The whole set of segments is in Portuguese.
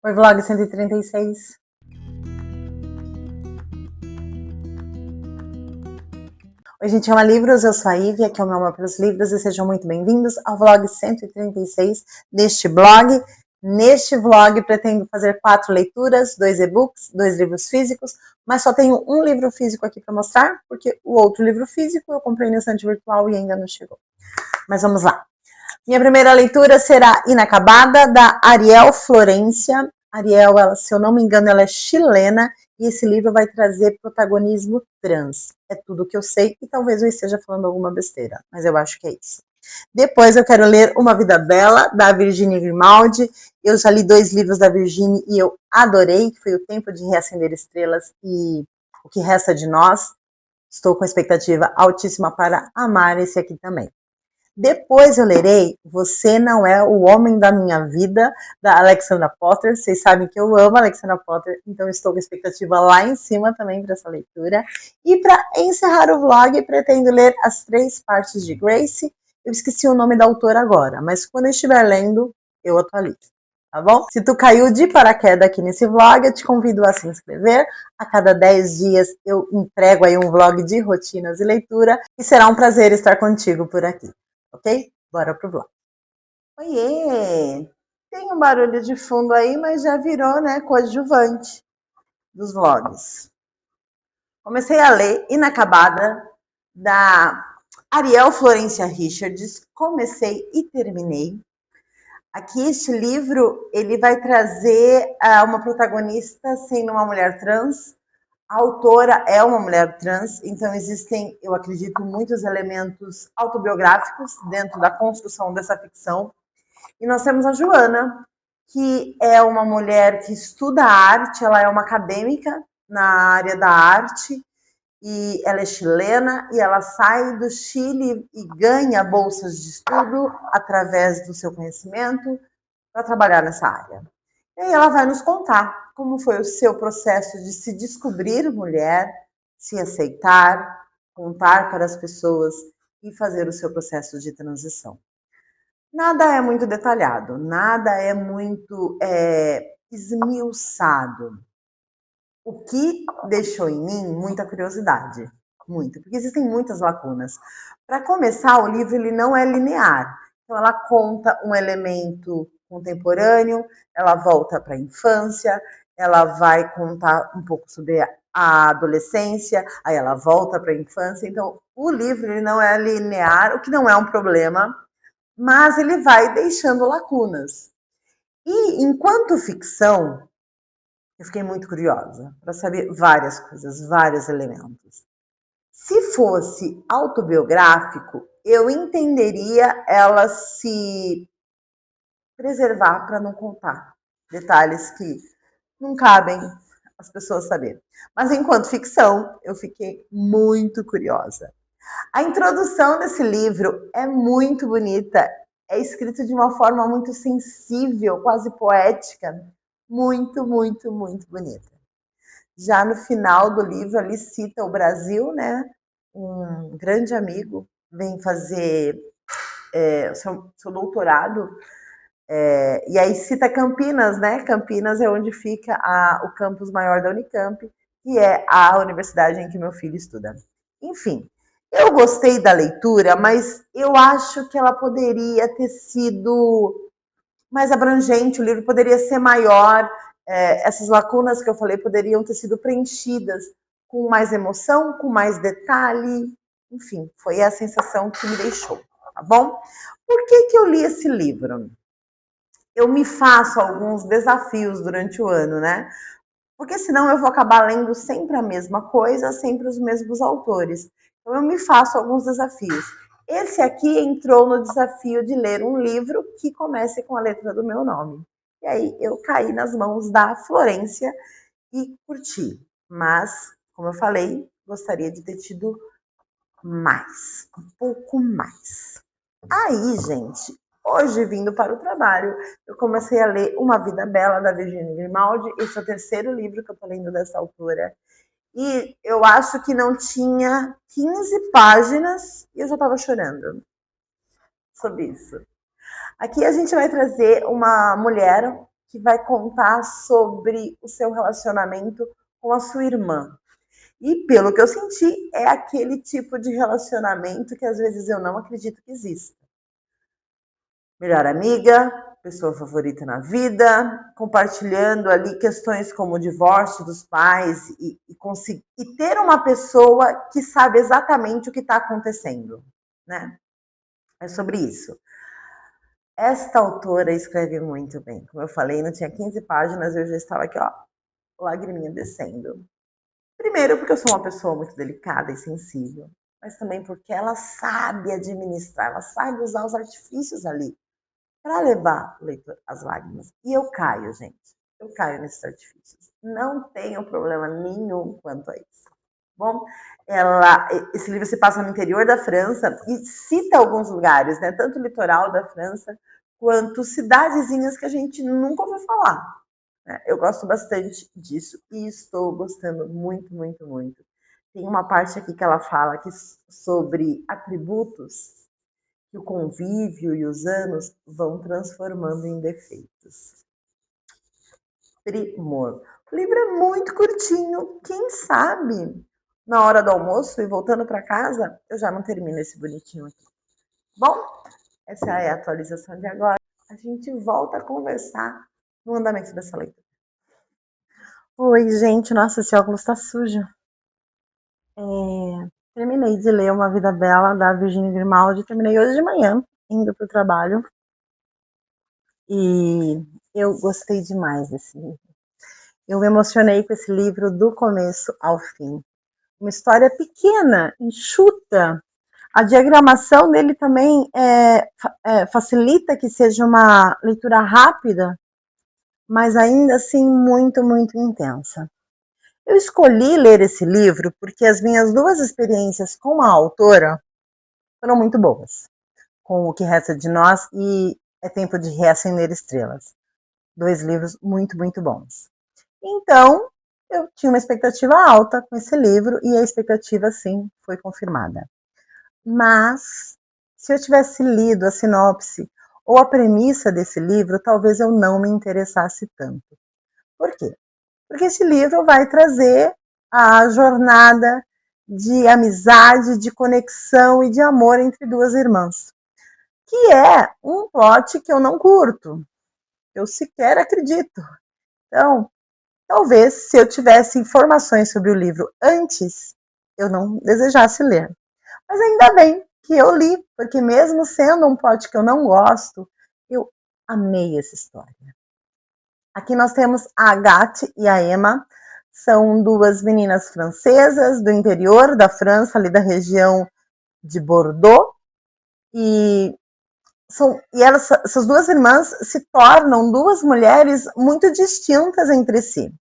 Oi, vlog 136. Oi, gente, ama livros, eu sou a Ivy, aqui é o meu amor pelos livros e sejam muito bem-vindos ao vlog 136 deste blog. Neste vlog pretendo fazer 4 leituras, 2 e-books, 2 livros físicos, mas só tenho um livro físico aqui para mostrar, porque o outro livro físico eu comprei no estante virtual e ainda não chegou. Mas vamos lá. Minha primeira leitura será Inacabada, da Ariel Florencia. Ariel, ela, se eu não me engano, ela é chilena e esse livro vai trazer protagonismo trans. É tudo que eu sei e talvez eu esteja falando alguma besteira, mas eu acho que é isso. Depois eu quero ler Uma Vida Bela, da Virginia Grimaldi. Eu já li 2 livros da Virginia e eu adorei, que foi O Tempo de Reacender Estrelas e O Que Resta de Nós. Estou com expectativa altíssima para amar esse aqui também. Depois eu lerei Você Não É o Homem da Minha Vida, da Alexandra Potter. Vocês sabem que eu amo a Alexandra Potter, então estou com expectativa lá em cima também para essa leitura. E para encerrar o vlog, pretendo ler as 3 partes de Grace. Eu esqueci o nome da autora agora, mas quando eu estiver lendo, eu atualizo, tá bom? Se tu caiu de paraquedas aqui nesse vlog, eu te convido a se inscrever. A cada 10 dias eu entrego aí um vlog de rotinas e leitura e será um prazer estar contigo por aqui. Ok? Bora pro vlog. Oiê! Tem um barulho de fundo aí, mas já virou, né, coadjuvante dos vlogs. Comecei a ler Inacabada, da Ariel Florencia Richards. Comecei e terminei. Aqui, este livro, ele vai trazer uma protagonista sendo uma mulher trans. A autora é uma mulher trans, então existem, eu acredito, muitos elementos autobiográficos dentro da construção dessa ficção. E nós temos a Joana, que é uma mulher que estuda arte, ela é uma acadêmica na área da arte, e ela é chilena, e ela sai do Chile e ganha bolsas de estudo através do seu conhecimento para trabalhar nessa área. E aí ela vai nos contar como foi o seu processo de se descobrir mulher, se aceitar, contar para as pessoas e fazer o seu processo de transição. Nada é muito detalhado, nada é muito esmiuçado. O que deixou em mim muita curiosidade, muito, porque existem muitas lacunas. Para começar, o livro ele não é linear. Então ela conta um elemento contemporâneo, ela volta para a infância, ela vai contar um pouco sobre a adolescência, aí ela volta para a infância. Então, o livro ele não é linear, o que não é um problema, mas ele vai deixando lacunas. E, enquanto ficção, eu fiquei muito curiosa para saber várias coisas, vários elementos. Se fosse autobiográfico, eu entenderia ela se preservar para não contar detalhes que não cabem as pessoas saberem. Mas enquanto ficção, eu fiquei muito curiosa. A introdução desse livro é muito bonita, é escrito de uma forma muito sensível, quase poética, muito, muito, muito bonita. Já no final do livro, ali cita o Brasil, né? Um grande amigo vem fazer seu doutorado, e aí cita Campinas, né? Campinas é onde fica o campus maior da Unicamp, que é a universidade em que meu filho estuda. Enfim, eu gostei da leitura, mas eu acho que ela poderia ter sido mais abrangente, o livro poderia ser maior, essas lacunas que eu falei poderiam ter sido preenchidas com mais emoção, com mais detalhe, enfim, foi a sensação que me deixou, tá bom? Por que eu li esse livro? Eu me faço alguns desafios durante o ano, né? Porque senão eu vou acabar lendo sempre a mesma coisa, sempre os mesmos autores. Então eu me faço alguns desafios. Esse aqui entrou no desafio de ler um livro que comece com a letra do meu nome. E aí eu caí nas mãos da Florência e curti. Mas, como eu falei, gostaria de ter tido mais, um pouco mais. Aí, gente, hoje, vindo para o trabalho, eu comecei a ler Uma Vida Bela, da Virginia Grimaldi. Esse é o 3º livro que eu estou lendo dessa autora. E eu acho que não tinha 15 páginas e eu já estava chorando sobre isso. Aqui a gente vai trazer uma mulher que vai contar sobre o seu relacionamento com a sua irmã. E pelo que eu senti, é aquele tipo de relacionamento que às vezes eu não acredito que exista. Melhor amiga, pessoa favorita na vida, compartilhando ali questões como o divórcio dos pais e ter uma pessoa que sabe exatamente o que está acontecendo, né? É sobre isso. Esta autora escreve muito bem. Como eu falei, não tinha 15 páginas, eu já estava aqui, ó, lagriminha descendo. Primeiro, porque eu sou uma pessoa muito delicada e sensível, mas também porque ela sabe administrar, ela sabe usar os artifícios ali para levar o leitor às lágrimas. E eu caio, gente. Eu caio nesses artifícios. Não tenho problema nenhum quanto a isso. Bom, esse livro se passa no interior da França e cita alguns lugares, né? Tanto o litoral da França quanto cidadezinhas que a gente nunca ouviu falar. Né? Eu gosto bastante disso e estou gostando muito, muito, muito. Tem uma parte aqui que ela fala sobre atributos que o convívio e os anos vão transformando em defeitos. Primor. O livro é muito curtinho. Quem sabe, na hora do almoço e voltando para casa, eu já não termino esse bonitinho aqui. Bom, essa é a atualização de agora. A gente volta a conversar no andamento dessa leitura. Oi, gente. Nossa, esse óculos tá sujo. Terminei de ler Uma Vida Bela, da Virginia Grimaldi. Terminei hoje de manhã, indo para o trabalho. E eu gostei demais desse livro. Eu me emocionei com esse livro do começo ao fim. Uma história pequena, enxuta. A diagramação dele também facilita que seja uma leitura rápida, mas ainda assim muito, muito intensa. Eu escolhi ler esse livro porque as minhas duas experiências com a autora foram muito boas. Com O Que Resta de Nós e É Tempo de Reacender Estrelas. 2 livros muito, muito bons. Então, eu tinha uma expectativa alta com esse livro e a expectativa, sim, foi confirmada. Mas, se eu tivesse lido a sinopse ou a premissa desse livro, talvez eu não me interessasse tanto. Por quê? Porque esse livro vai trazer a jornada de amizade, de conexão e de amor entre duas irmãs, que é um plot que eu não curto, eu sequer acredito. Então, talvez, se eu tivesse informações sobre o livro antes, eu não desejasse ler. Mas ainda bem que eu li, porque mesmo sendo um plot que eu não gosto, eu amei essa história. Aqui nós temos a Agathe e a Emma, são 2 meninas francesas do interior da França, ali da região de Bordeaux, e essas 2 irmãs se tornam 2 mulheres muito distintas entre si.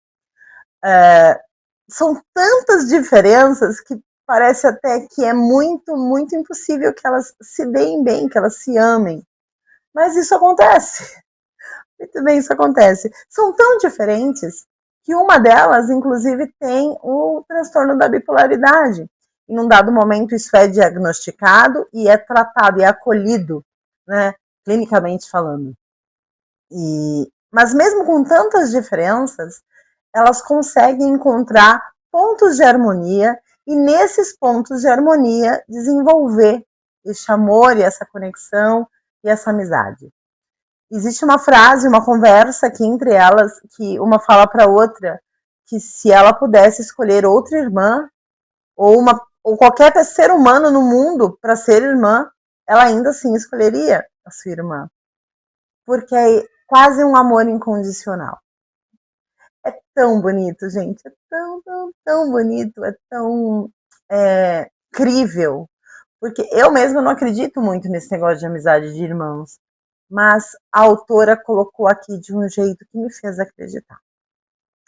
São tantas diferenças que parece até que é muito, muito impossível que elas se deem bem, que elas se amem. Mas isso acontece. Muito bem, isso acontece. São tão diferentes que uma delas, inclusive, tem o transtorno da bipolaridade. Em um dado momento, isso é diagnosticado e é tratado e é acolhido, né, clinicamente falando. Mas mesmo com tantas diferenças, elas conseguem encontrar pontos de harmonia e nesses pontos de harmonia desenvolver esse amor e essa conexão e essa amizade. Existe uma frase, uma conversa aqui entre elas, que uma fala para outra que se ela pudesse escolher outra irmã ou qualquer ser humano no mundo para ser irmã, ela ainda assim escolheria a sua irmã, porque é quase um amor incondicional. É tão bonito, gente, é tão, tão, tão bonito, é tão crível, porque eu mesma não acredito muito nesse negócio de amizade de irmãos, mas a autora colocou aqui de um jeito que me fez acreditar.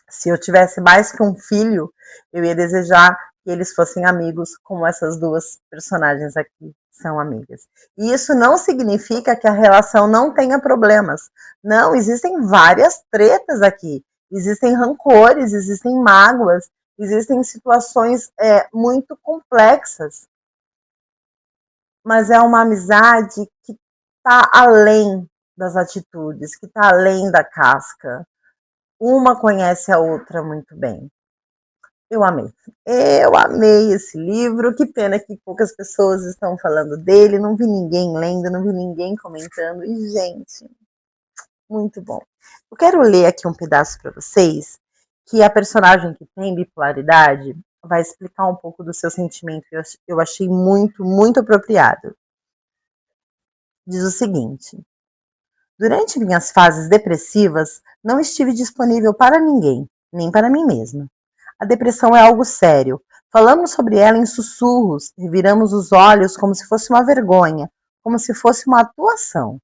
Se eu tivesse mais que um filho, eu ia desejar que eles fossem amigos, como essas 2 personagens aqui são amigas. E isso não significa que a relação não tenha problemas. Não, existem várias tretas aqui. Existem rancores, existem mágoas, existem situações muito complexas. Mas é uma amizade que está além das atitudes, que está além da casca. Uma conhece a outra muito bem. Eu amei. Eu amei esse livro. Que pena que poucas pessoas estão falando dele. Não vi ninguém lendo, não vi ninguém comentando. E, gente, muito bom. Eu quero ler aqui um pedaço para vocês, que a personagem que tem bipolaridade vai explicar um pouco do seu sentimento. Eu achei muito, muito apropriado. Diz o seguinte: durante minhas fases depressivas, não estive disponível para ninguém, nem para mim mesma. A depressão é algo sério. Falamos sobre ela em sussurros, reviramos os olhos como se fosse uma vergonha, como se fosse uma atuação.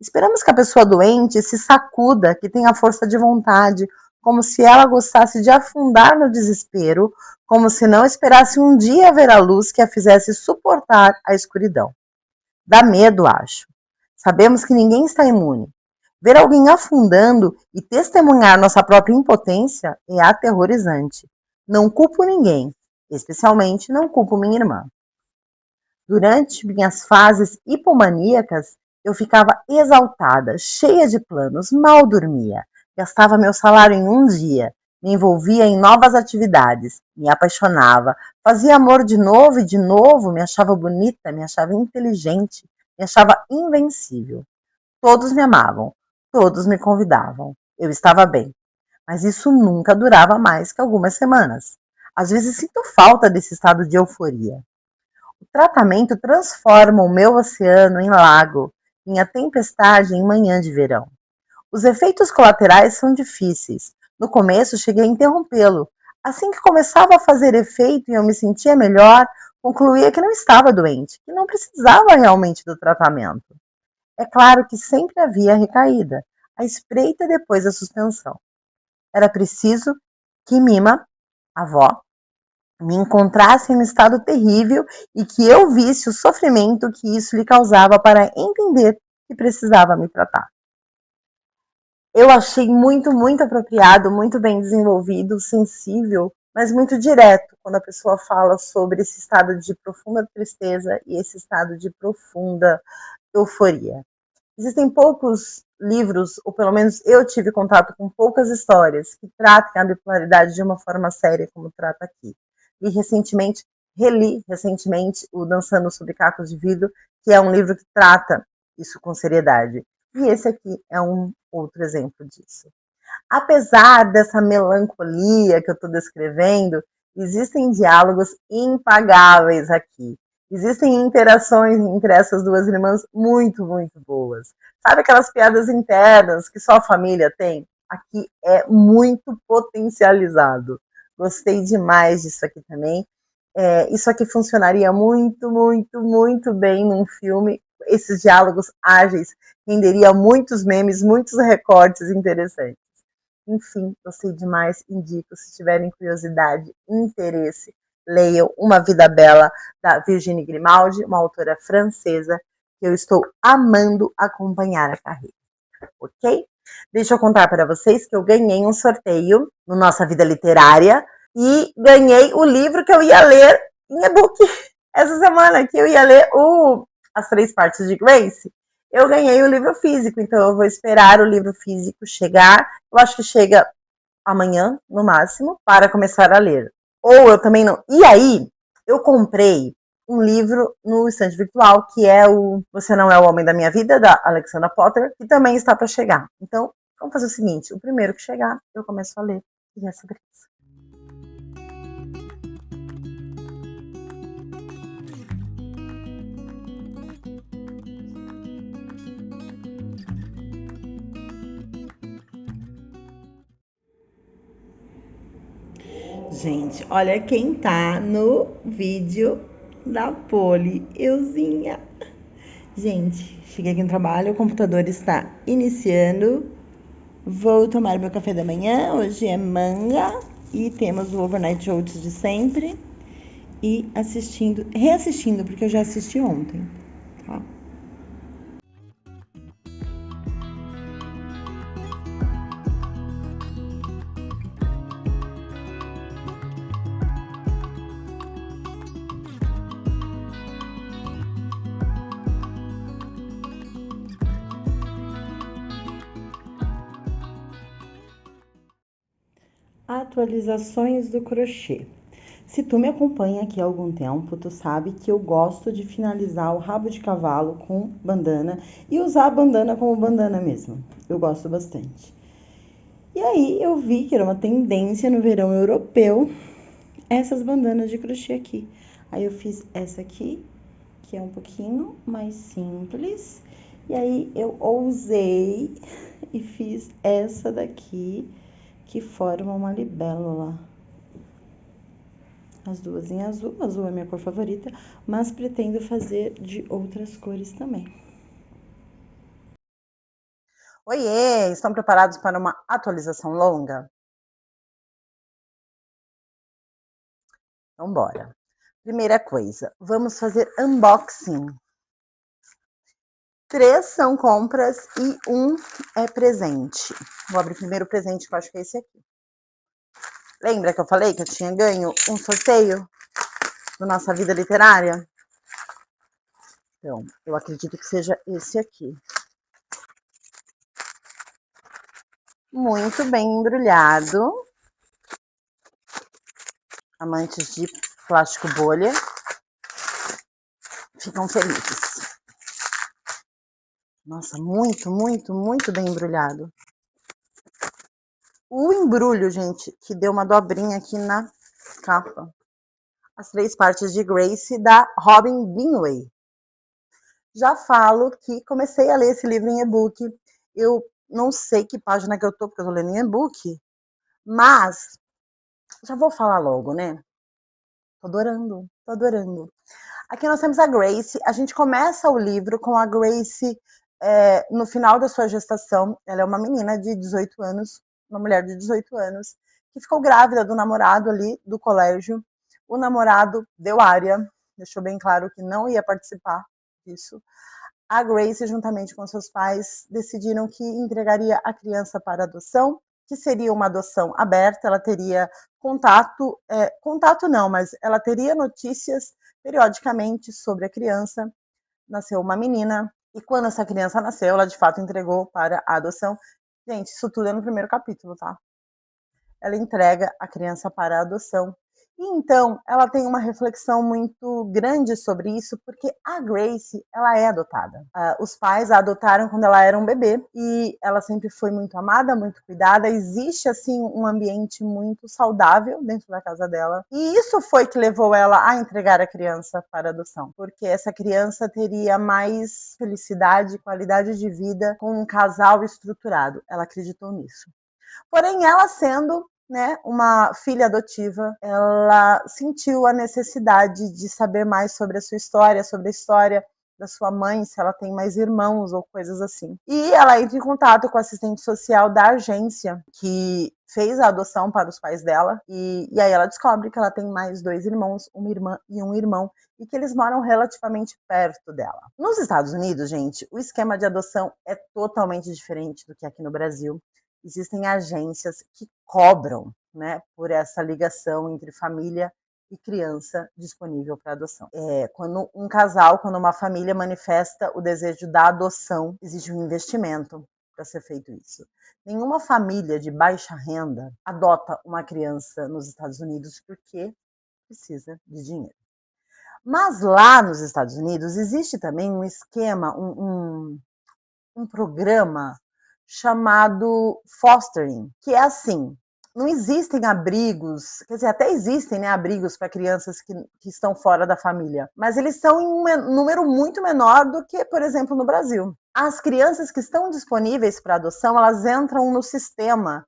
Esperamos que a pessoa doente se sacuda, que tenha força de vontade, como se ela gostasse de afundar no desespero, como se não esperasse um dia ver a luz que a fizesse suportar a escuridão. Dá medo, acho. Sabemos que ninguém está imune. Ver alguém afundando e testemunhar nossa própria impotência é aterrorizante. Não culpo ninguém, especialmente não culpo minha irmã. Durante minhas fases hipomaníacas, eu ficava exaltada, cheia de planos, mal dormia, gastava meu salário em um dia, me envolvia em novas atividades, me apaixonava, fazia amor de novo, me achava bonita, me achava inteligente, me achava invencível. Todos me amavam, todos me convidavam. Eu estava bem, mas isso nunca durava mais que algumas semanas. Às vezes sinto falta desse estado de euforia. O tratamento transforma o meu oceano em lago, minha tempestade em manhã de verão. Os efeitos colaterais são difíceis. No começo cheguei a interrompê-lo. Assim que começava a fazer efeito e eu me sentia melhor, concluía que não estava doente, que não precisava realmente do tratamento. É claro que sempre havia recaída, a espreita depois da suspensão. Era preciso que Mima, a avó, me encontrasse em um estado terrível e que eu visse o sofrimento que isso lhe causava para entender que precisava me tratar. Eu achei muito, muito apropriado, muito bem desenvolvido, sensível, mas muito direto quando a pessoa fala sobre esse estado de profunda tristeza e esse estado de profunda euforia. Existem poucos livros, ou pelo menos eu tive contato com poucas histórias que tratem a bipolaridade de uma forma séria como trata aqui. E reli recentemente o Dançando sobre Cacos de Vidro, que é um livro que trata isso com seriedade. E esse aqui é um outro exemplo disso. Apesar dessa melancolia que eu estou descrevendo, existem diálogos impagáveis aqui. Existem interações entre essas duas irmãs muito, muito boas. Sabe aquelas piadas internas que só a família tem? Aqui é muito potencializado. Gostei demais disso aqui também. Isso aqui funcionaria muito, muito, muito bem num filme. Esses diálogos ágeis renderia muitos memes, muitos recortes interessantes. Enfim, gostei demais, indico, se tiverem curiosidade, interesse, leiam Uma Vida Bela, da Virginie Grimaldi, uma autora francesa, que eu estou amando acompanhar a carreira, ok? Deixa eu contar para vocês que eu ganhei um sorteio no Nossa Vida Literária e ganhei o livro que eu ia ler em e-book essa semana, que eu ia ler As Três Partes de Grace. Eu ganhei o livro físico, então eu vou esperar o livro físico chegar. Eu acho que chega amanhã, no máximo, para começar a ler. Ou eu também não. E aí, eu comprei um livro no estande virtual, que é o Você Não É o Homem da Minha Vida, da Alexandra Potter, que também está para chegar. Então, vamos fazer o seguinte, o primeiro que chegar, eu começo a ler. E é sobre isso. Gente, olha quem tá no vídeo da Poli, euzinha. Gente, cheguei aqui no trabalho, o computador está iniciando. Vou tomar meu café da manhã, hoje é manga e temos o Overnight Oats de sempre. E reassistindo, porque eu já assisti ontem, tá? Atualizações do crochê. Se tu me acompanha aqui há algum tempo, tu sabe que eu gosto de finalizar o rabo de cavalo com bandana e usar a bandana como bandana mesmo. Eu gosto bastante. E aí eu vi que era uma tendência no verão europeu essas bandanas de crochê aqui. Aí eu fiz essa aqui, que é um pouquinho mais simples. E aí eu ousei e fiz essa daqui, que forma uma libélula. As duas em azul, azul é minha cor favorita, mas pretendo fazer de outras cores também. Oiê, estão preparados para uma atualização longa? Então bora. Primeira coisa, vamos fazer unboxing. 3 são compras e 1 é presente. Vou abrir primeiro o presente, que eu acho que é esse aqui. Lembra que eu falei que eu tinha ganho um sorteio do Nossa Vida Literária? Então, eu acredito que seja esse aqui. Muito bem embrulhado. Amantes de plástico bolha ficam felizes. Nossa, muito, muito, muito bem embrulhado. O embrulho, gente, que deu uma dobrinha aqui na capa. As 3 partes de Grace, da Robin Binway. Já falo que comecei a ler esse livro em e-book. Eu não sei que página que eu tô, porque eu tô lendo em e-book, mas já vou falar logo, né? Tô adorando, tô adorando. Aqui nós temos a Grace. A gente começa o livro com a Grace no final da sua gestação. Ela é uma menina de 18 anos, uma mulher de 18 anos, que ficou grávida do namorado ali do colégio. O namorado deu área, deixou bem claro que não ia participar disso. A Grace, juntamente com seus pais, decidiram que entregaria a criança para adoção, que seria uma adoção aberta. Ela teria contato não, mas ela teria notícias periodicamente sobre a criança. Nasceu uma menina, e quando essa criança nasceu, ela de fato entregou para a adoção. Gente, isso tudo é no primeiro capítulo, tá? Ela entrega a criança para a adoção. E então, ela tem uma reflexão muito grande sobre isso, porque a Grace, ela é adotada. Os pais a adotaram quando ela era um bebê, e ela sempre foi muito amada, muito cuidada. Existe, assim, um ambiente muito saudável dentro da casa dela. E isso foi que levou ela a entregar a criança para adoção, porque essa criança teria mais felicidade, qualidade de vida com um casal estruturado. Ela acreditou nisso. Porém, ela sendo, né, uma filha adotiva, ela sentiu a necessidade de saber mais sobre a sua história, sobre a história da sua mãe, se ela tem mais irmãos ou coisas assim. E ela entra em contato com a assistente social da agência que fez a adoção para os pais dela, e aí ela descobre que ela tem mais 2 irmãos, uma irmã e um irmão, e que eles moram relativamente perto dela. Nos Estados Unidos, gente, o esquema de adoção é totalmente diferente do que aqui no Brasil. Existem agências que cobram, né, por essa ligação entre família e criança disponível para adoção. Quando um casal, quando uma família manifesta o desejo da adoção, existe um investimento para ser feito isso. Nenhuma família de baixa renda adota uma criança nos Estados Unidos porque precisa de dinheiro. Mas lá nos Estados Unidos existe também um esquema, um programa chamado fostering, que é assim, não existem abrigos, quer dizer, até existem, né, abrigos para crianças que estão fora da família, mas eles são em um número muito menor do que, por exemplo, no Brasil. As crianças que estão disponíveis para adoção, elas entram no sistema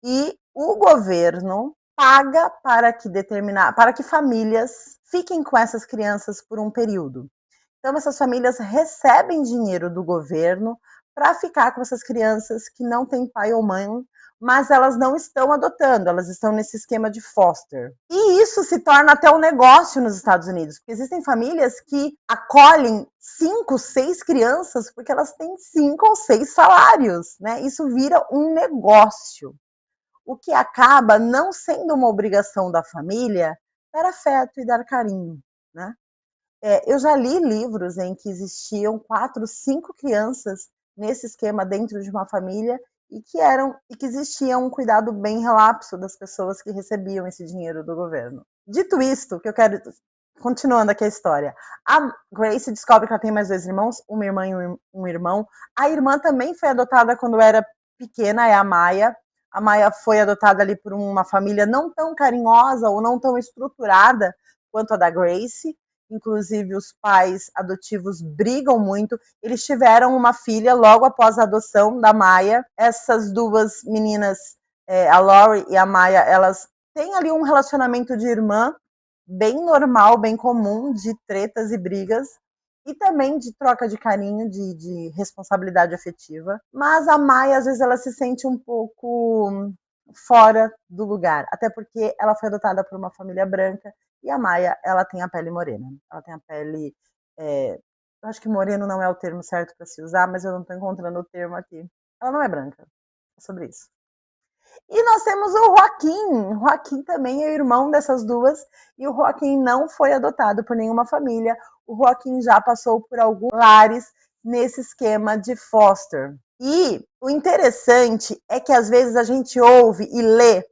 e o governo paga para que famílias fiquem com essas crianças por um período. Então, essas famílias recebem dinheiro do governo para ficar com essas crianças que não têm pai ou mãe, mas elas não estão adotando, elas estão nesse esquema de foster. E isso se torna até um negócio nos Estados Unidos, porque existem famílias que acolhem 5, 6 crianças porque elas têm 5 ou 6 salários, né? Isso vira um negócio, o que acaba não sendo uma obrigação da família dar afeto e dar carinho, né? Eu já li livros em que existiam 4, 5 crianças nesse esquema dentro de uma família e que existia um cuidado bem relapso das pessoas que recebiam esse dinheiro do governo. Dito isto, que eu quero continuando aqui a história, a Grace descobre que ela tem mais 2 irmãos, uma irmã e um irmão. A irmã também foi adotada quando era pequena, é a Maya. A Maya foi adotada ali por uma família não tão carinhosa ou não tão estruturada quanto a da Grace. Inclusive, os pais adotivos brigam muito. Eles tiveram uma filha logo após a adoção da Maya. Essas duas meninas, a Lori e a Maya, elas têm ali um relacionamento de irmã bem normal, bem comum, de tretas e brigas, e também de troca de carinho, de responsabilidade afetiva. Mas a Maya, às vezes, ela se sente um pouco fora do lugar, até porque ela foi adotada por uma família branca, e a Maya, ela tem a pele morena. Ela tem a pele... eu acho que moreno não é o termo certo para se usar, mas eu não estou encontrando o termo aqui. Ela não é branca. É sobre isso. E nós temos o Joaquim. Joaquim também é irmão dessas duas. E o Joaquim não foi adotado por nenhuma família. O Joaquim já passou por alguns lares nesse esquema de foster. E o interessante é que às vezes a gente ouve e lê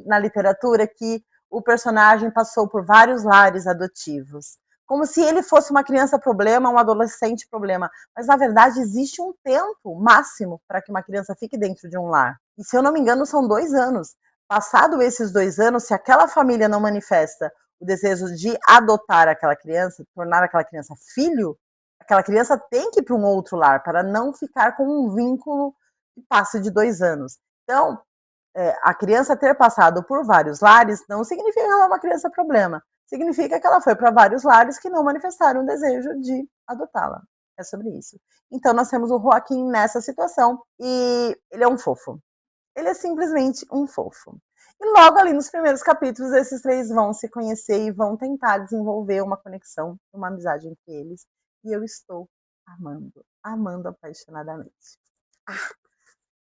na literatura que o personagem passou por vários lares adotivos. Como se ele fosse uma criança problema, um adolescente problema. Mas, na verdade, existe um tempo máximo para que uma criança fique dentro de um lar. E, se eu não me engano, são 2 anos. Passado esses 2 anos, se aquela família não manifesta o desejo de adotar aquela criança, tornar aquela criança filho, aquela criança tem que ir para um outro lar, para não ficar com um vínculo que passe de 2 anos. Então, a criança ter passado por vários lares não significa que ela é uma criança problema. Significa que ela foi para vários lares que não manifestaram o desejo de adotá-la. É sobre isso. Então, nós temos o Joaquim nessa situação e ele é um fofo. Ele é simplesmente um fofo. E logo ali nos primeiros capítulos, esses 3 vão se conhecer e vão tentar desenvolver uma conexão, uma amizade entre eles. E eu estou amando, amando apaixonadamente.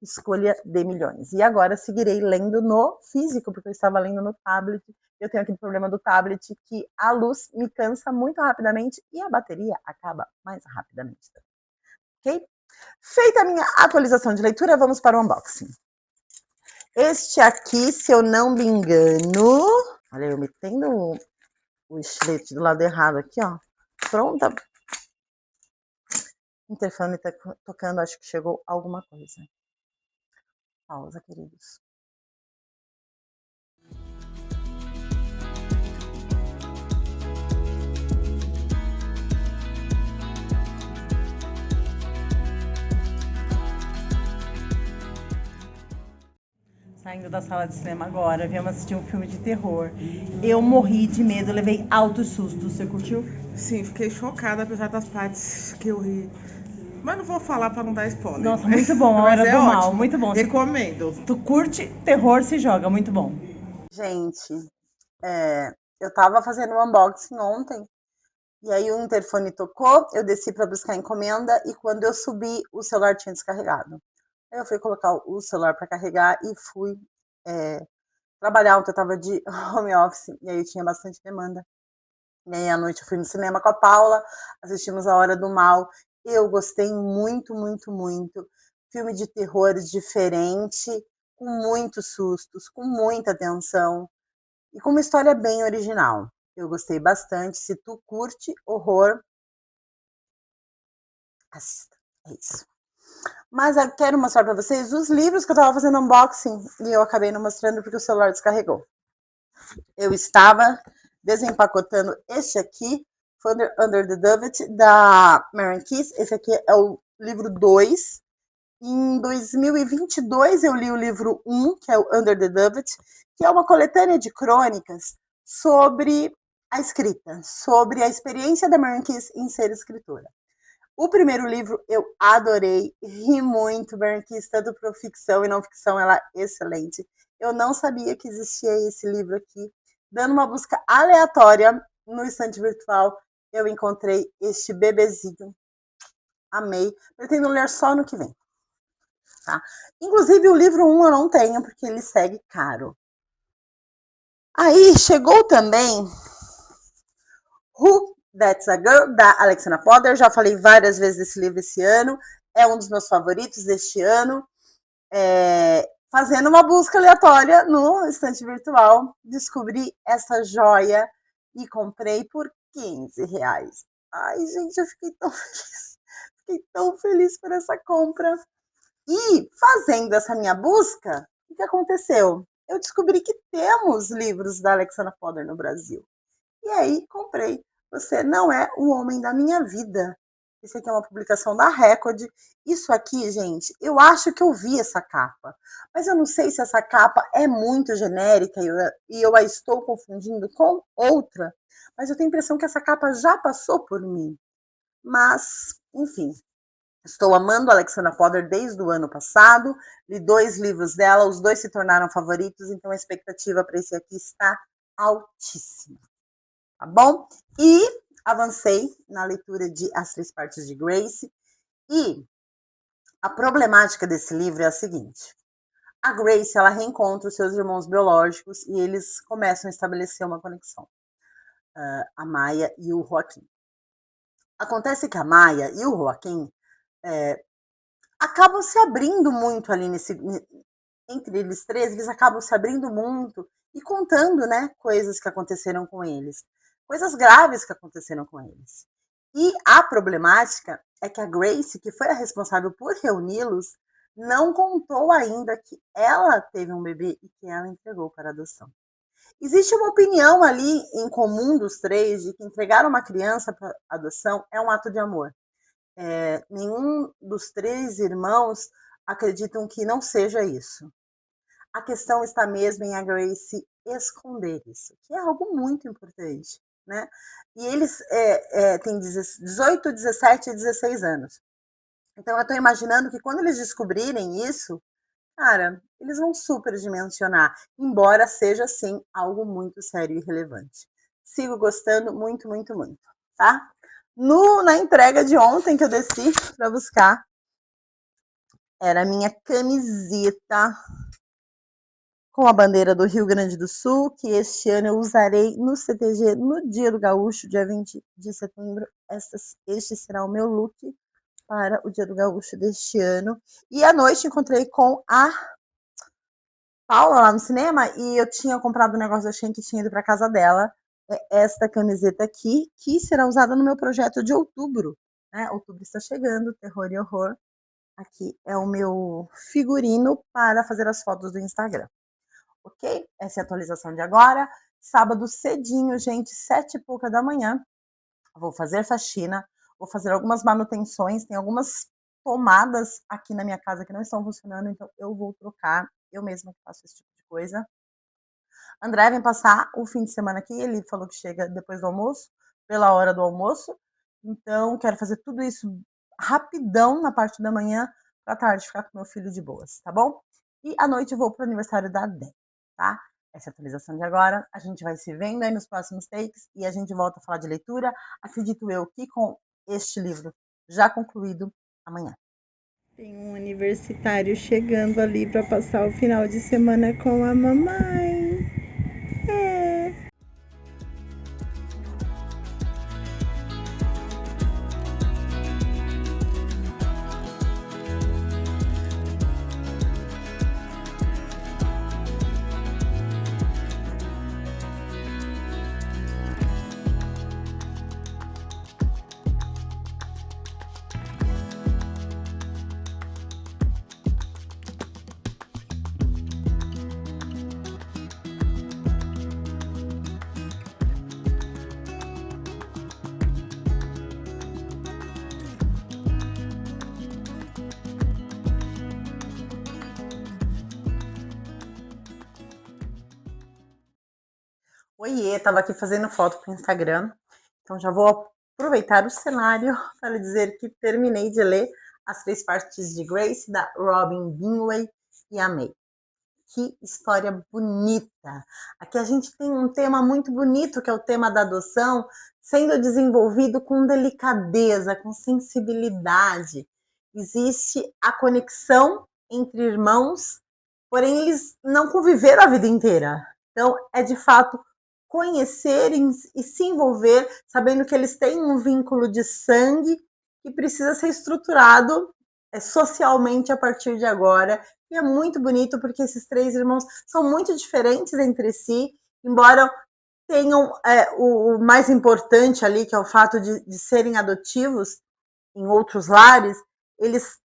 Escolha de milhões. E agora seguirei lendo no físico, porque eu estava lendo no tablet. Eu tenho aquele problema do tablet que a luz me cansa muito rapidamente e a bateria acaba mais rapidamente. Ok? Feita a minha atualização de leitura, vamos para o unboxing. Este aqui, se eu não me engano... Olha, eu metendo o estilete do lado errado aqui, ó. Pronta. O interfone tá tocando, acho que chegou alguma coisa. Pausa, queridos. Saindo da sala de cinema agora, viemos assistir um filme de terror. Eu morri de medo, levei altos sustos. Você curtiu? Sim, fiquei chocada, apesar das partes que eu ri. Mas não vou falar pra não dar spoiler. Nossa, muito bom, A Hora do Mal, ótimo. muito bom. Recomendo. Tu curte terror, se joga, muito bom. Gente, eu tava fazendo um unboxing ontem, e aí o interfone tocou, eu desci pra buscar a encomenda, e quando eu subi, o celular tinha descarregado. Aí eu fui colocar o celular pra carregar e fui trabalhar. Ontem eu tava de home office, e aí tinha bastante demanda. E aí à noite eu fui no cinema com a Paula, assistimos A Hora do Mal. Eu gostei muito, muito, muito. Filme de terror diferente, com muitos sustos, com muita tensão e com uma história bem original. Eu gostei bastante. Se tu curte horror, assista. É isso. Mas eu quero mostrar para vocês os livros que eu estava fazendo unboxing e eu acabei não mostrando porque o celular descarregou. Eu estava desempacotando este aqui, Under the Dovet, da Maren Kiss. Esse aqui é o livro 2. Em 2022 eu li o livro 1, que é o Under the Dovet, que é uma coletânea de crônicas sobre a escrita, sobre a experiência da Maren Kiss em ser escritora. O primeiro livro eu adorei, ri muito. Maren Kiss, tanto para ficção e não ficção, ela é excelente. Eu não sabia que existia esse livro aqui. Dando uma busca aleatória no estante virtual, eu encontrei este bebezinho. Amei. Pretendo ler só no que vem. Tá? Inclusive, o livro 1 eu não tenho, porque ele segue caro. Aí, chegou também Who That's a Girl, da Alexandra Potter. Já falei várias vezes desse livro esse ano. É um dos meus favoritos deste ano. fazendo uma busca aleatória no estante virtual, descobri essa joia e comprei por R$15. Ai, gente, eu fiquei tão feliz. Fiquei tão feliz por essa compra. E fazendo essa minha busca, o que aconteceu? Eu descobri que temos livros da Alexandra Potter no Brasil. E aí comprei. Você não é o homem da minha vida. Esse aqui é uma publicação da Record. Isso aqui, gente, eu acho que eu vi essa capa. Mas eu não sei se essa capa é muito genérica e eu a estou confundindo com outra. Mas eu tenho a impressão que essa capa já passou por mim. Mas, enfim, estou amando a Alexandra Potter desde o ano passado. Li 2 livros dela, os 2 se tornaram favoritos, então a expectativa para esse aqui está altíssima. Tá bom? E avancei na leitura de As 3 Partes de Grace. E a problemática desse livro é a seguinte. A Grace, ela reencontra os seus irmãos biológicos e eles começam a estabelecer uma conexão. A Maya e o Joaquim. Acontece que a Maya e o Joaquim acabam se abrindo muito ali entre eles 3, eles acabam se abrindo muito e contando, né, coisas que aconteceram com eles. Coisas graves que aconteceram com eles. E a problemática é que a Grace, que foi a responsável por reuni-los, não contou ainda que ela teve um bebê e que ela entregou para adoção. Existe uma opinião ali em comum dos 3 de que entregar uma criança para adoção é um ato de amor. Nenhum dos 3 irmãos acreditam que não seja isso. A questão está mesmo em a Grace esconder isso, que é algo muito importante, né? E eles têm 18, 17 e 16 anos. Então eu estou imaginando que quando eles descobrirem isso, cara, eles vão superdimensionar, embora seja, sim, algo muito sério e relevante. Sigo gostando muito, muito, muito, tá? Na entrega de ontem que eu desci para buscar, era a minha camiseta com a bandeira do Rio Grande do Sul, que este ano eu usarei no CTG no Dia do Gaúcho, dia 20 de setembro. Este será o meu look para o Dia do Gaúcho deste ano. E à noite encontrei com a Paula lá no cinema e eu tinha comprado um negócio da Shein que tinha ido para casa dela. É esta camiseta aqui, que será usada no meu projeto de outubro. Né? Outubro está chegando, terror e horror. Aqui é o meu figurino para fazer as fotos do Instagram. Ok? Essa é a atualização de agora. Sábado cedinho, gente, 7h pouca da manhã. Vou fazer faxina, vou fazer algumas manutenções. Tem algumas tomadas aqui na minha casa que não estão funcionando, então eu vou trocar. Eu mesma que faço esse tipo de coisa. André vem passar o fim de semana aqui. Ele falou que chega depois do almoço, pela hora do almoço. Então, quero fazer tudo isso rapidão na parte da manhã, para tarde ficar com meu filho de boas, tá bom? E à noite eu vou pro aniversário da Dé, tá? Essa é a atualização de agora. A gente vai se vendo aí nos próximos takes e a gente volta a falar de leitura. Acredito eu que com este livro já concluído amanhã. Tem um universitário chegando ali para passar o final de semana com a mamãe. Oiê, tava aqui fazendo foto pro Instagram, então já vou aproveitar o cenário para dizer que terminei de ler As 3 Partes de Grace, da Robin Greenway, e amei. Que história bonita! Aqui a gente tem um tema muito bonito, que é o tema da adoção, sendo desenvolvido com delicadeza, com sensibilidade. Existe a conexão entre irmãos, porém eles não conviveram a vida inteira. Então, é de fato conhecer e se envolver, sabendo que eles têm um vínculo de sangue que precisa ser estruturado socialmente a partir de agora, E é muito bonito porque esses 3 irmãos são muito diferentes entre si, embora tenham o mais importante ali, que é o fato de serem adotivos em outros lares, eles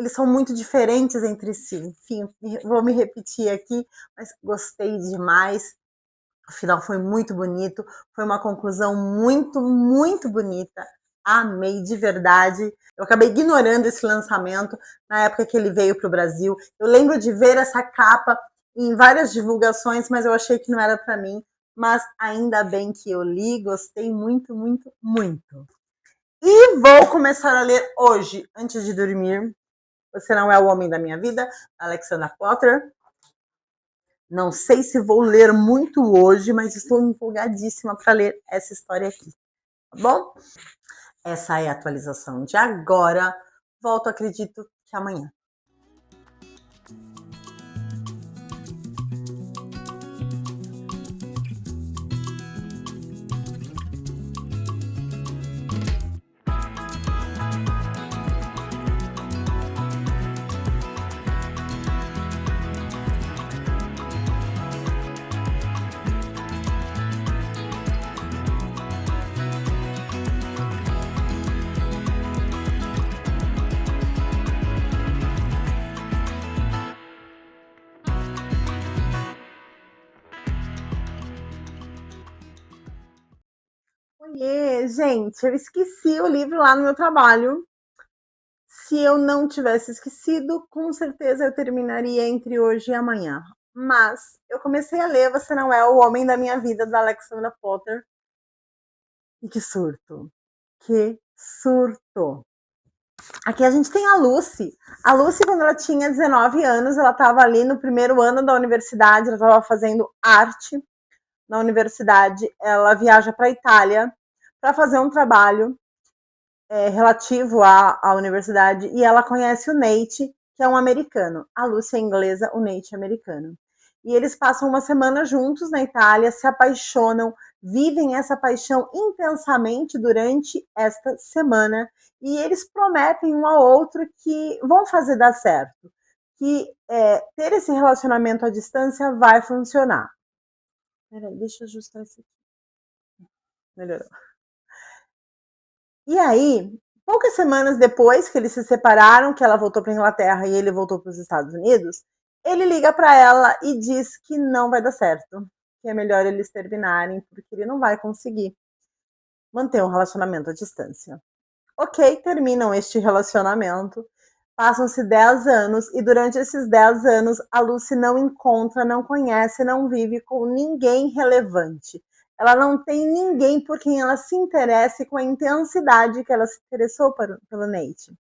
são muito diferentes entre si. Enfim, vou me repetir aqui, mas gostei demais. O final foi muito bonito, foi uma conclusão muito, muito bonita. Amei de verdade. Eu acabei ignorando esse lançamento na época que ele veio para o Brasil. Eu lembro de ver essa capa em várias divulgações, mas eu achei que não era para mim. Mas ainda bem que eu li, gostei muito, muito, muito. E vou começar a ler hoje, antes de dormir. Você Não É o Homem da Minha Vida, Alexandra Potter. Não sei se vou ler muito hoje, mas estou empolgadíssima para ler essa história aqui, tá bom? Essa é a atualização de agora. Volto, acredito que amanhã. Oiê, gente, eu esqueci o livro lá no meu trabalho. Se eu não tivesse esquecido, com certeza eu terminaria entre hoje e amanhã. Mas eu comecei a ler Você Não É o Homem da Minha Vida, da Alexandra Potter. E que surto! Que surto! Aqui a gente tem a Lucy. A Lucy, quando ela tinha 19 anos, ela estava ali no primeiro ano da universidade, ela estava fazendo arte na universidade. Ela viaja para a Itália para fazer um trabalho relativo à universidade e ela conhece o Nate, que é um americano. A Lucy é inglesa, o Nate é americano. E eles passam uma semana juntos na Itália, se apaixonam, vivem essa paixão intensamente durante esta semana e eles prometem um ao outro que vão fazer dar certo, que ter esse relacionamento à distância vai funcionar. Peraí, deixa eu ajustar isso aqui. Melhorou. E aí, poucas semanas depois que eles se separaram, que ela voltou para a Inglaterra e ele voltou para os Estados Unidos, ele liga para ela e diz que não vai dar certo, que é melhor eles terminarem, porque ele não vai conseguir manter um relacionamento à distância. Ok, terminam este relacionamento, passam-se 10 anos e durante esses 10 anos a Lucy não encontra, não conhece, não vive com ninguém relevante. Ela não tem ninguém por quem ela se interesse com a intensidade que ela se interessou pelo Nate.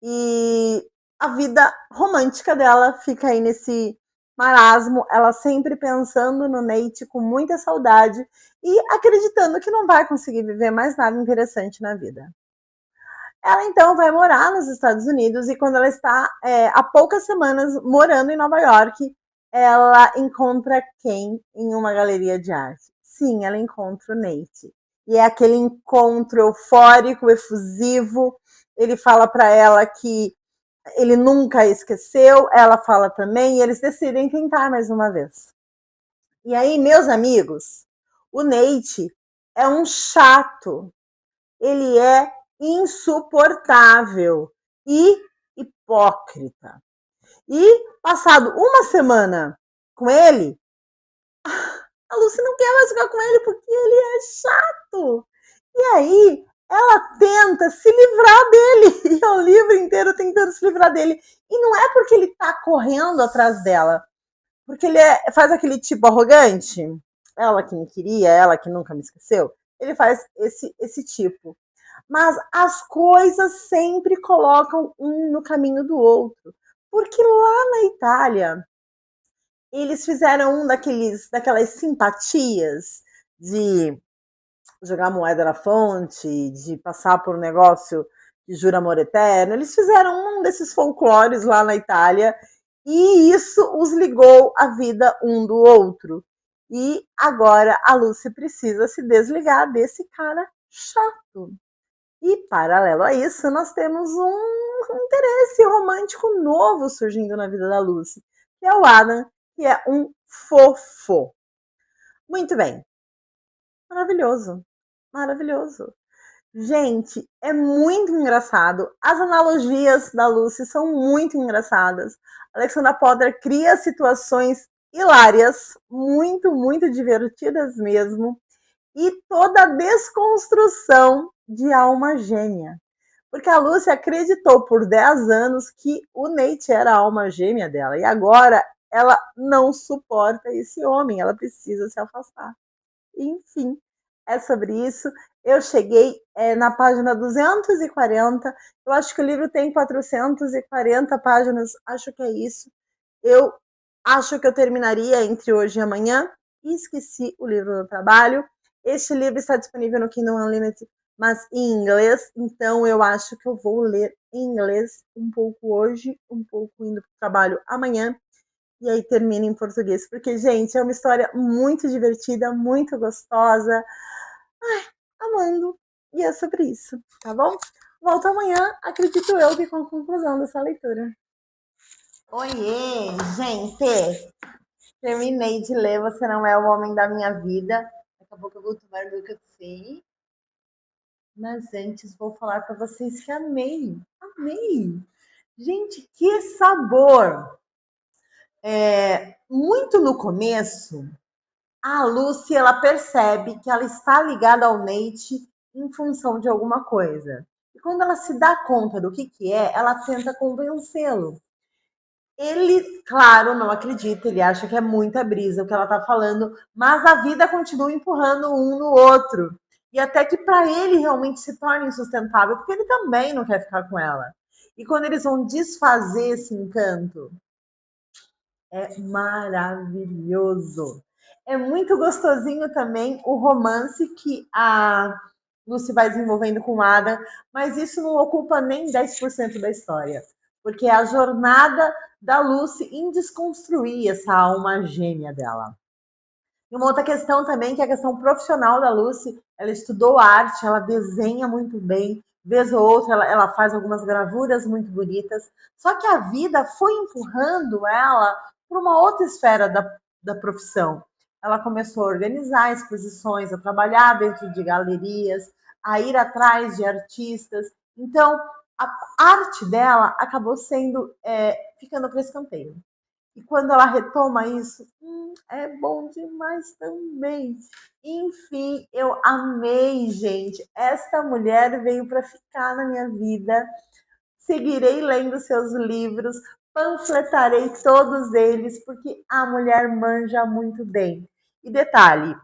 E a vida romântica dela fica aí nesse marasmo, ela sempre pensando no Nate com muita saudade e acreditando que não vai conseguir viver mais nada interessante na vida. Ela então vai morar nos Estados Unidos e quando ela está há poucas semanas morando em Nova York, ela encontra quem em uma galeria de arte? Sim, ela encontra o Nate. E é aquele encontro eufórico, efusivo. Ele fala para ela que ele nunca a esqueceu, ela fala também, e eles decidem tentar mais uma vez. E aí, meus amigos, o Nate é um chato. Ele é insuportável e hipócrita. E passado uma semana com ele, a Lucy não quer mais ficar com ele porque ele é chato. E aí ela tenta se livrar dele, e é o livro inteiro tentando se livrar dele. E não é porque ele tá correndo atrás dela, porque ele faz aquele tipo arrogante. Ela que me queria, ela que nunca me esqueceu. Ele faz esse tipo. Mas as coisas sempre colocam um no caminho do outro. Porque lá na Itália, eles fizeram daquelas simpatias de jogar moeda na fonte, de passar por um negócio de jura amor eterno. Eles fizeram um desses folclores lá na Itália e isso os ligou à vida um do outro. E agora a Lucy precisa se desligar desse cara chato. E, paralelo a isso, nós temos um interesse romântico novo surgindo na vida da Lucy, que é o Adam, que é um fofo. Muito bem. Maravilhoso. Maravilhoso. Gente, é muito engraçado. As analogias da Lucy são muito engraçadas. Alexandra Potter cria situações hilárias, muito, muito divertidas mesmo. E toda a desconstrução de alma gêmea. Porque a Lucy acreditou por 10 anos que o Nate era a alma gêmea dela. E agora ela não suporta esse homem. Ela precisa se afastar. Enfim, é sobre isso. Eu cheguei na página 240. Eu acho que o livro tem 440 páginas. Acho que é isso. Eu acho que eu terminaria entre hoje e amanhã. E esqueci o livro do trabalho. Este livro está disponível no Kindle Unlimited, mas em inglês. Então eu acho que eu vou ler em inglês um pouco hoje, um pouco indo para o trabalho amanhã. E aí termina em português, porque, gente, é uma história muito divertida, muito gostosa. Ai, amando. E é sobre isso, tá bom? Volto amanhã, acredito eu, que com a conclusão dessa leitura. Oiê, gente! Terminei de ler Você Não É o Homem da Minha Vida. Daqui a pouco eu vou tomar meu café. Mas antes vou falar para vocês que amei. Amei! Gente, que sabor! Muito no começo, a Lucy, ela percebe que ela está ligada ao Nate em função de alguma coisa. E quando ela se dá conta do que é, ela tenta convencê-lo. Ele, claro, não acredita, ele acha que é muita brisa o que ela está falando, mas a vida continua empurrando um no outro. E até que para ele realmente se torne insustentável, porque ele também não quer ficar com ela. E quando eles vão desfazer esse encanto, é maravilhoso. É muito gostosinho também o romance que a Lucy vai desenvolvendo com o Adam, mas isso não ocupa nem 10% da história, porque é a jornada da Lucy em desconstruir essa alma gêmea dela. E uma outra questão também, que é a questão profissional da Lucy, ela estudou arte, ela desenha muito bem, vez ou outra ela faz algumas gravuras muito bonitas, só que a vida foi empurrando ela para uma outra esfera da profissão. Ela começou a organizar exposições, a trabalhar dentro de galerias, a ir atrás de artistas. Então, a arte dela acabou sendo ficando para escanteio. E quando ela retoma isso, é bom demais também. Enfim, eu amei, gente. Esta mulher veio para ficar na minha vida. Seguirei lendo seus livros, panfletarei todos eles, porque a mulher manja muito bem. E detalhe,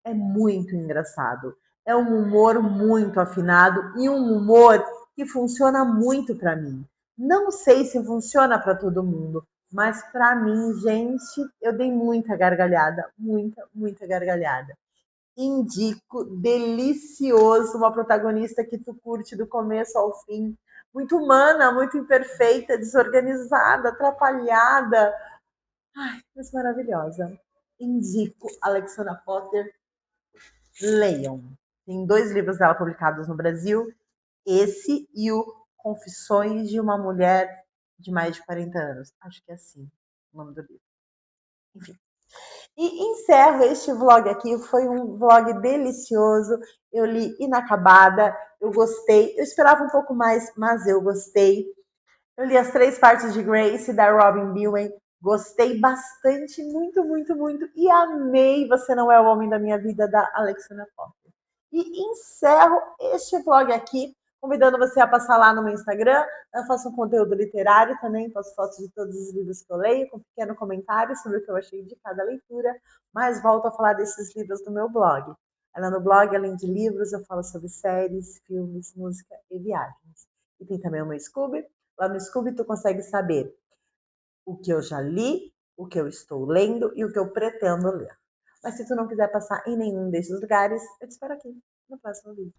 é muito engraçado. É um humor muito afinado e um humor que funciona muito para mim. Não sei se funciona para todo mundo, mas para mim, gente, eu dei muita gargalhada, muita, muita gargalhada. Indico, delicioso, uma protagonista que tu curte do começo ao fim, muito humana, muito imperfeita, desorganizada, atrapalhada. Ai, mas maravilhosa. Indico Alexandra Potter, leiam. Tem 2 livros dela publicados no Brasil, esse e o Confissões de uma Mulher de Mais de 40 anos. Acho que é assim o nome do livro. Enfim. E encerro este vlog aqui. Foi um vlog delicioso. Eu li inacabada. Eu gostei. Eu esperava um pouco mais, mas eu gostei. Eu li as 3 partes de Grace, da Robin Bewen. Gostei bastante, muito, muito, muito. E amei Você Não É o Homem da Minha Vida, da Alexandra Potter. E encerro este vlog aqui, convidando você a passar lá no meu Instagram. Eu faço um conteúdo literário também, posto fotos de todos os livros que eu leio, com pequeno comentário sobre o que eu achei de cada leitura, mas volto a falar desses livros no meu blog. Lá no blog, além de livros, eu falo sobre séries, filmes, música e viagens. E tem também o meu Scooby. Lá no Scooby tu consegue saber o que eu já li, o que eu estou lendo e o que eu pretendo ler. Mas se tu não quiser passar em nenhum desses lugares, eu te espero aqui no próximo vídeo.